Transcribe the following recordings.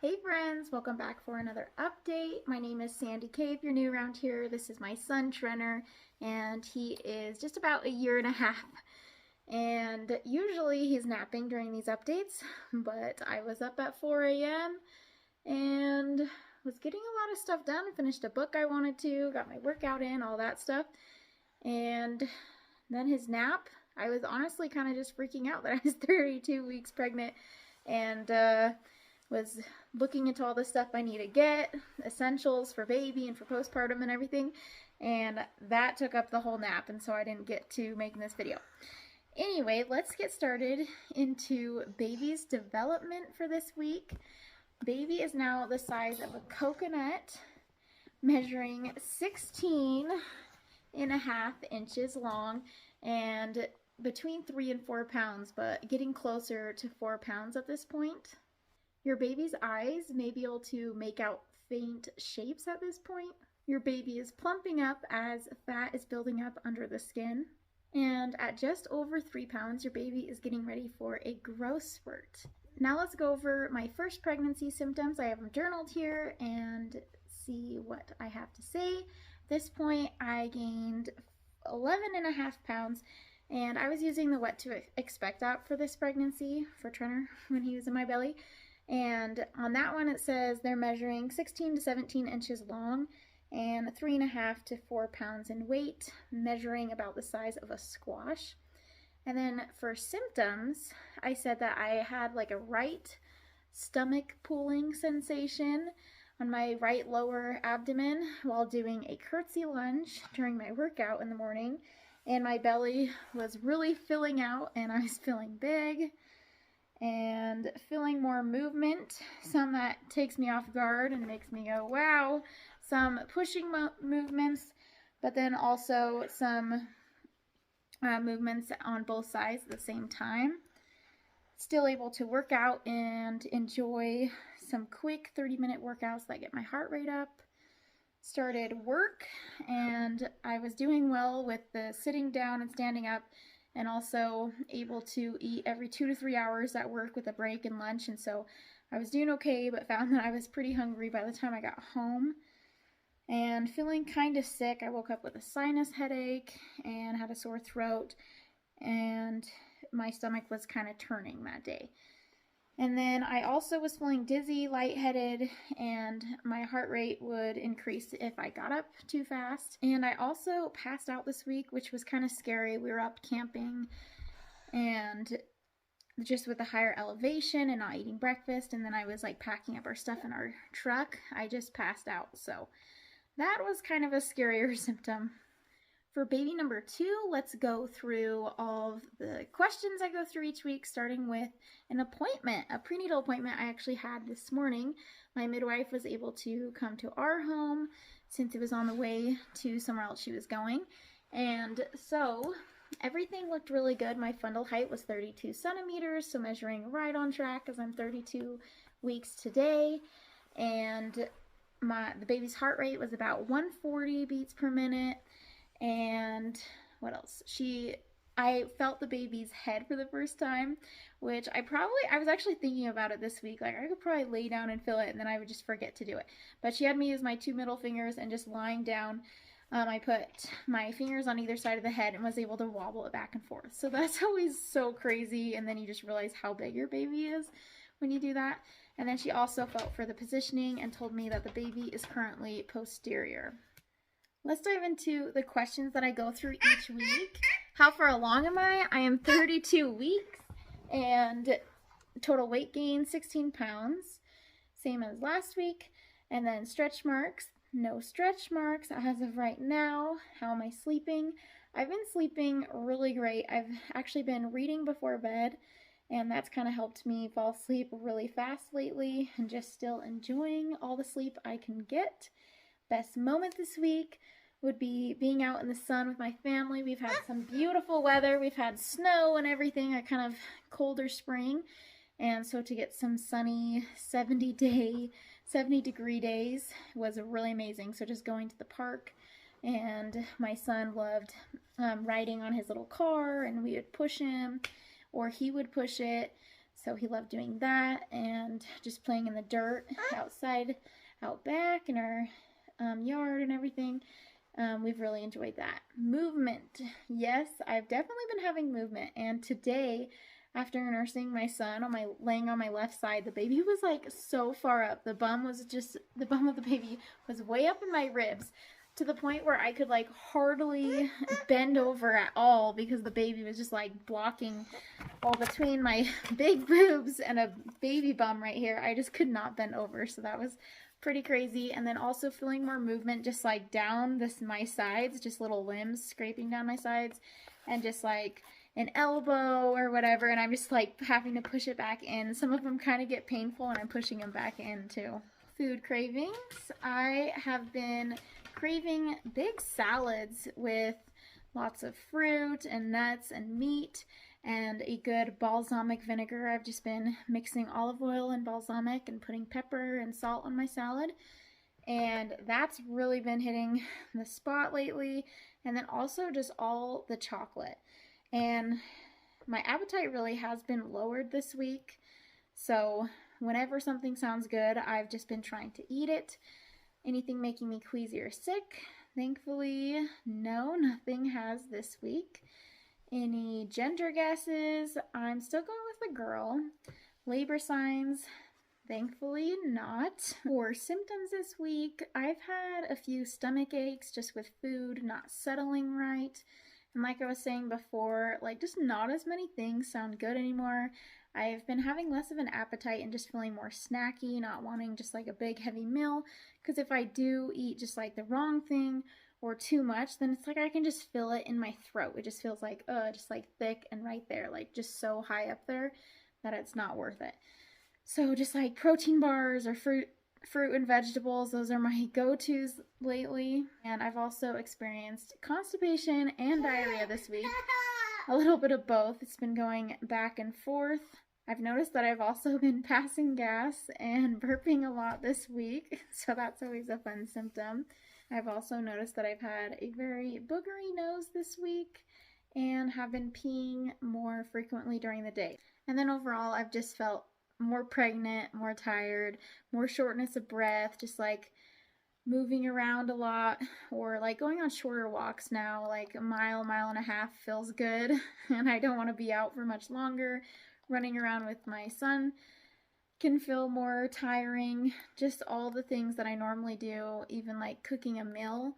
Hey friends, welcome back for another update. My name is Sandy-Kaye. If you're new around here, this is my son Trenner, and he is just about a year and a half. And usually he's napping during these updates, but I was up at 4 a.m. and was getting a lot of stuff done. Finished a book I wanted to, got my workout in, all that stuff. And then his nap, I was honestly kind of just freaking out that I was 32 weeks pregnant and was looking into all the stuff I need to get, essentials for baby and for postpartum and everything, and that took up the whole nap, and so I didn't get to making this video. Anyway, let's get started into baby's development for this week. Baby is now the size of a coconut, measuring 16.5 inches long and between 3 and 4 pounds, but getting closer to 4 pounds at this point. Your baby's eyes may be able to make out faint shapes at this point. Your baby is plumping up as fat is building up under the skin. And at just over 3 pounds, your baby is getting ready for a growth spurt. Now let's go over my first pregnancy symptoms. I have them journaled here and see what I have to say. At this point, I gained 11.5 pounds, and I was using the what to expect app for this pregnancy for Trenner when he was in my belly. And on that one it says they're measuring 16 to 17 inches long and 3.5 to 4 pounds in weight, measuring about the size of a squash. And then for symptoms, I said that I had like a right stomach pulling sensation on my right lower abdomen while doing a curtsy lunge during my workout in the morning, and my belly was really filling out and I was feeling big and feeling more movement, some that takes me off guard and makes me go, wow, some pushing movements, but then also some movements on both sides at the same time. Still able to work out and enjoy some quick 30-minute workouts that get my heart rate up. Started work, and I was doing well with the sitting down and standing up, and also able to eat every 2 to 3 hours at work with a break and lunch, and so I was doing okay, but found that I was pretty hungry by the time I got home and feeling kind of sick. I woke up with a sinus headache and had a sore throat, and my stomach was kind of turning that day. And then I also was feeling dizzy, lightheaded, and my heart rate would increase if I got up too fast. And I also passed out this week, which was kind of scary. We were up camping and just with the higher elevation and not eating breakfast, and then I was like packing up our stuff in our truck. I just passed out. So that was kind of a scarier symptom. For baby number 2, let's go through all of the questions I go through each week, starting with an appointment, a prenatal appointment I actually had this morning. My midwife was able to come to our home since it was on the way to somewhere else she was going. And so everything looked really good. My fundal height was 32 centimeters, so measuring right on track as I'm 32 weeks today. And the baby's heart rate was about 140 beats per minute. And what else? I felt the baby's head for the first time, which I was actually thinking about it this week. Like, I could probably lay down and feel it, and then I would just forget to do it. But she had me use my 2 middle fingers, and just lying down, I put my fingers on either side of the head and was able to wobble it back and forth. So that's always so crazy, and then you just realize how big your baby is when you do that. And then she also felt for the positioning and told me that the baby is currently posterior. Let's dive into the questions that I go through each week. How far along am I? I am 32 weeks, and total weight gain 16 pounds, same as last week. And then stretch marks, no stretch marks as of right now. How am I sleeping? I've been sleeping really great. I've actually been reading before bed, and that's kind of helped me fall asleep really fast lately, and just still enjoying all the sleep I can get. Best moment this week would be being out in the sun with my family. We've had some beautiful weather. We've had snow and everything, a kind of colder spring. And so to get some sunny 70-degree days was really amazing. So just going to the park, and my son loved riding on his little car, and we would push him or he would push it. So he loved doing that and just playing in the dirt outside, out back in our yard and everything. We've really enjoyed that. Movement. Yes, I've definitely been having movement. And today, after nursing my son laying on my left side, the baby was like so far up. The bum of the baby was way up in my ribs, to the point where I could like hardly bend over at all because the baby was just like blocking all between my big boobs and a baby bum right here. I just could not bend over, so that was pretty crazy. And then also feeling more movement just like down my sides, just little limbs scraping down my sides, and just like an elbow or whatever, and I'm just like having to push it back in. Some of them kind of get painful and I'm pushing them back in too. Food cravings. I have been craving big salads with lots of fruit and nuts and meat and a good balsamic vinegar. I've just been mixing olive oil and balsamic and putting pepper and salt on my salad, and that's really been hitting the spot lately. And then also just all the chocolate, and my appetite really has been lowered this week, so whenever something sounds good, I've just been trying to eat it. Anything making me queasy or sick? Thankfully, no, nothing has this week. Any gender guesses? I'm still going with a girl. Labor signs? Thankfully not. For symptoms this week, I've had a few stomach aches just with food not settling right. And like I was saying before, like just not as many things sound good anymore. I've been having less of an appetite and just feeling more snacky, not wanting just like a big heavy meal. Because if I do eat just like the wrong thing or too much, then it's like I can just feel it in my throat. It just feels like, just like thick and right there, like just so high up there that it's not worth it. So just like protein bars or fruit and vegetables, those are my go-tos lately. And I've also experienced constipation and diarrhea this week. A little bit of both. It's been going back and forth. I've noticed that I've also been passing gas and burping a lot this week, so that's always a fun symptom. I've also noticed that I've had a very boogery nose this week and have been peeing more frequently during the day. And then overall, I've just felt more pregnant, more tired, more shortness of breath, just like moving around a lot, or like going on shorter walks now, like a mile and a half feels good, and I don't want to be out for much longer. Running around with my son can feel more tiring. Just all the things that I normally do, even like cooking a meal,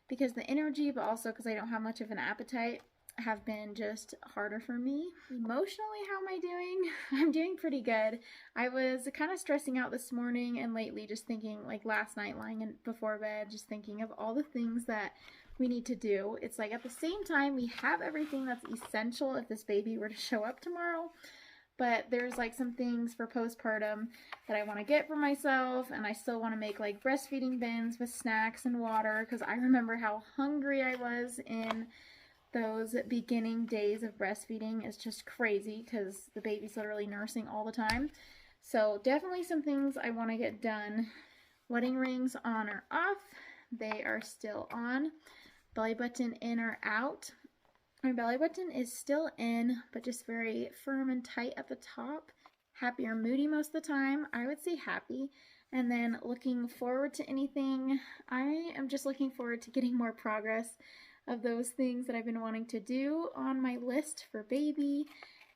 because the energy, but also because I don't have much of an appetite, have been just harder for me. Emotionally, how am I doing? I'm doing pretty good. I was kind of stressing out this morning and lately, just thinking, like last night lying in before bed, just thinking of all the things that we need to do. It's like at the same time, we have everything that's essential if this baby were to show up tomorrow, but there's like some things for postpartum that I want to get for myself, and I still want to make like breastfeeding bins with snacks and water, because I remember how hungry I was in those beginning days of breastfeeding. Is just crazy because the baby's literally nursing all the time. So definitely some things I want to get done. Wedding rings on or off? They are still on. Belly button in or out? My belly button is still in, but just very firm and tight at the top. Happy or moody most of the time? I would say happy. And then looking forward to anything? I am just looking forward to getting more progress of those things that I've been wanting to do on my list for baby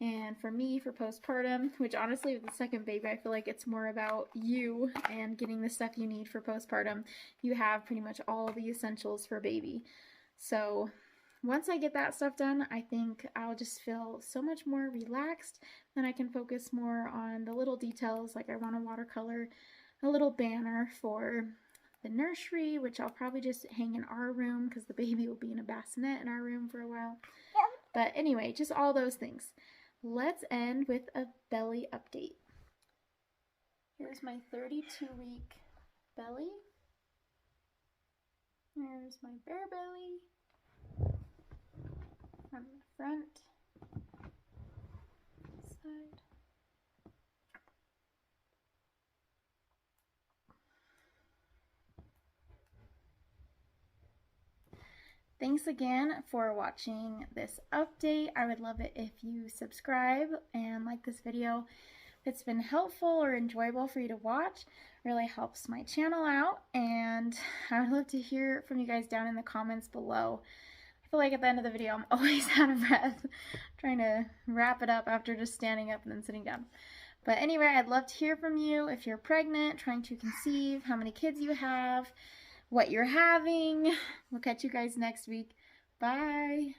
and for me for postpartum, which honestly with the second baby, I feel like it's more about you and getting the stuff you need for postpartum. You have pretty much all the essentials for baby. So once I get that stuff done, I think I'll just feel so much more relaxed. Then I can focus more on the little details, like I want to watercolor a little banner for the nursery, which I'll probably just hang in our room because the baby will be in a bassinet in our room for a while. But anyway, just all those things. Let's end with a belly update. Here's my 32-week belly. Here's my bare belly from the front side. Thanks again for watching this update. I would love it if you subscribe and like this video. If it's been helpful or enjoyable for you to watch, it really helps my channel out, and I would love to hear from you guys down in the comments below. I feel like at the end of the video I'm always out of breath trying to wrap it up after just standing up and then sitting down. But anyway, I'd love to hear from you if you're pregnant, trying to conceive, how many kids you have, what you're having. We'll catch you guys next week. Bye.